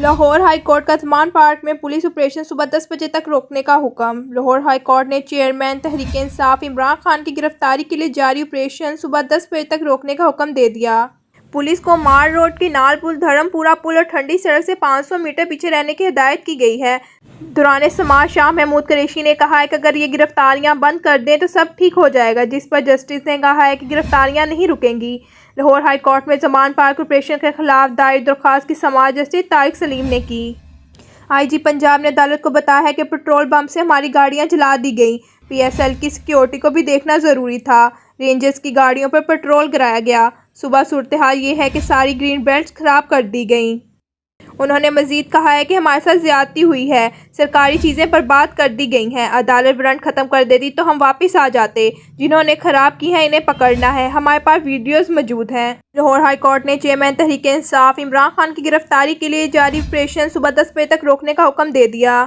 Lahore high court کا زمان park میں police operation صبح 10 بجے تک روکنے کا حکم۔ لاہور ہائی کورٹ نے چیئرمین تحریک انصاف عمران خان کی گرفتاری کے لیے جاری آپریشن صبح 10 بجے تک روکنے کا حکم دے دیا۔ پولیس کو مار روڈ کی نال پل، دھرم پورہ پل اور ٹھنڈی سڑک سے 500 میٹر پیچھے رہنے کی ہدایت کی گئی ہے۔ دوران سماعت شاہ محمود قریشی نے کہا کہ اگر یہ گرفتاریاں بند کر دیں تو سب ٹھیک ہو جائے گا، جس پر جسٹس نے کہا کہ گرفتاریاں نہیں رکیں گی۔ لاہور ہائی کورٹ میں زمان پارک آپریشن کے خلاف دائر درخواست کی سماعت جسٹس طارق سلیم نے کی۔ آئی جی پنجاب نے عدالت کو بتایا کہ پیٹرول بم سے ہماری گاڑیاں جلا دی گئیں۔ پی ایس ایل کی سیکیورٹی کو بھی دیکھنا ضروری تھا۔ رینجرز کی گاڑیوں پر پیٹرول گرایا گیا۔ صبح صورتحال یہ ہے کہ ساری گرین بیلٹس خراب کر دی گئیں۔ انہوں نے مزید کہا کہ ہمارے ساتھ زیادتی ہوئی ہے، سرکاری چیزیں برباد کر دی گئی ہیں۔ عدالت وارنٹ ختم کر دیتی تو ہم واپس آ جاتے۔ جنہوں نے خراب کی ہیں انہیں پکڑنا ہے۔ ہمارے پاس ویڈیوز موجود ہیں۔ لاہور ہائی کورٹ نے چیئرمین تحریک انصاف عمران خان کی گرفتاری کے لیے جاری آپریشن صبح 10 بجے تک روکنے کا حکم دے دیا۔